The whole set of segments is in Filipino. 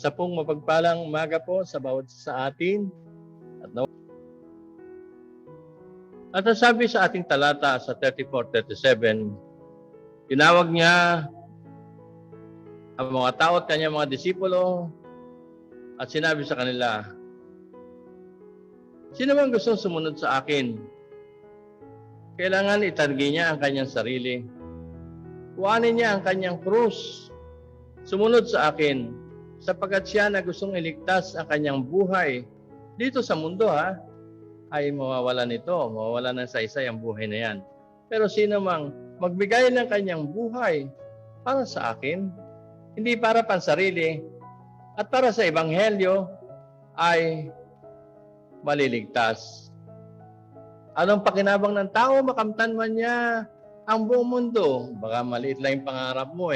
Sa pong mapagpalang umaga po sa bawat sa atin. At ang sabi sa ating talata sa 34-37, tinawag niya ang mga tao at kanyang mga disipulo at sinabi sa kanila, sino man gustong sumunod sa akin? Kailangan itanggi niya ang kanyang sarili. Kuhanin niya ang kanyang krus. Sumunod sa akin, sapagkat siya na gustong iligtas ang kanyang buhay dito sa mundo ay mawawalan nito, mawawalan ng saysay ang buhay na yan. Pero sino mang magbigay ng kanyang buhay para sa akin, hindi para pansarili at para sa ebanghelyo, ay maliligtas. Anong pakinabang ng tao? Makamtan man niya ang buong mundo. Baka maliit lang yung pangarap mo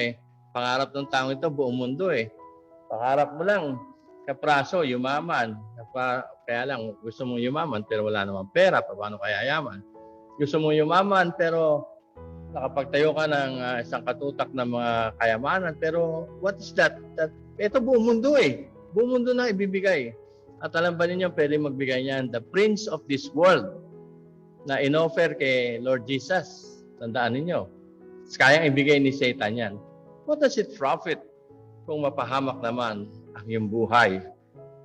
Pangarap ng tao ito, buong mundo Pangarap mo lang, kapraso, yumaman. Kaya lang, gusto mong yumaman pero wala namang pera. Paano kaya yaman? Gusto mong yumaman pero nakapagtayo ka ng isang katutak ng mga kayamanan. Pero what is that? Ito buong mundo Buong mundo na ibibigay. At alam ba ninyo, pwede magbigay niyan the prince of this world na inoffer kay Lord Jesus. Tandaan ninyo. Kayang ibigay ni Satan yan. What does it profit kung mapahamak naman ang iyong buhay?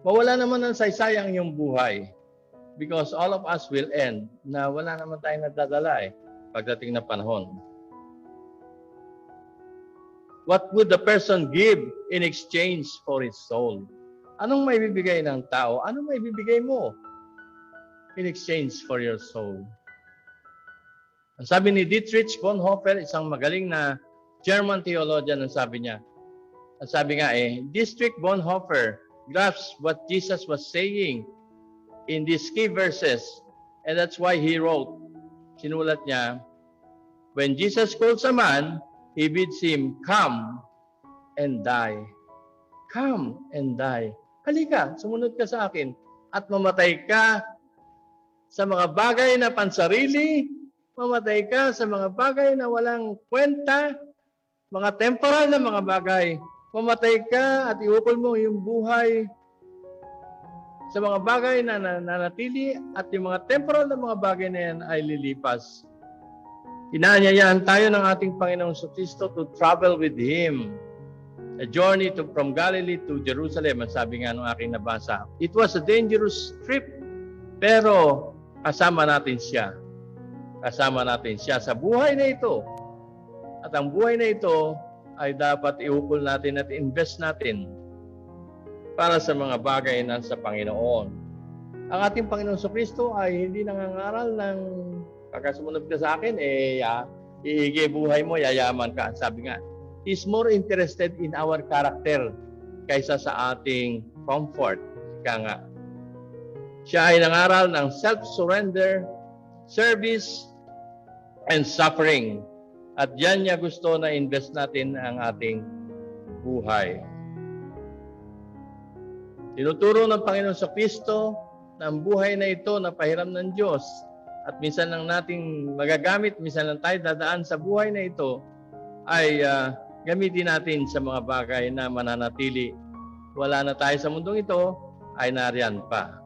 Mawala naman ng saysay ang iyong buhay. Because all of us will end na wala naman tayong nadadala pagdating na panahon. What would the person give in exchange for his soul? Anong may bibigay ng tao? Anong may bibigay mo in exchange for your soul? Ang sabi ni Dietrich Bonhoeffer, isang magaling na German theologian, ang sabi niya, Dietrich Bonhoeffer grasps what Jesus was saying in these key verses, and that's why he wrote, sinulat niya, when Jesus calls a man, he bids him, come and die. Come and die. Halika, sumunod ka sa akin at mamatay ka sa mga bagay na pansarili, mamatay ka sa mga bagay na walang kwenta, mga temporal na mga bagay. Mamatay ka at iukol mo yung buhay sa mga bagay na nanatili at yung mga temporal na mga bagay na yan ay lilipas. Inaanyayahan tayo ng ating Panginoong Kristo to travel with Him. A journey from Galilee to Jerusalem, ang sabi nga ng aking nabasa. It was a dangerous trip, pero kasama natin siya. Kasama natin siya sa buhay na ito. At ang buhay na ito ay dapat iukol natin at invest natin para sa mga bagay na sa Panginoon. Ang ating Panginoong Kristo ay hindi nangangaral ng pagkasumunod ka sa akin, iigay buhay mo, yayaman ka. Sabi nga, He's more interested in our character kaysa sa ating comfort. Ika nga. Siya ay nangaral ng self-surrender, service, and suffering. At yan niya gusto na invest natin ang ating buhay. Tinuturo ng Panginoon sa Kristo na ang buhay na ito na pahiram ng Diyos at minsan lang nating magagamit, minsan lang tayo dadaan sa buhay na ito ay gamitin natin sa mga bagay na mananatili. Wala na tayo sa mundong ito, ay nariyan pa.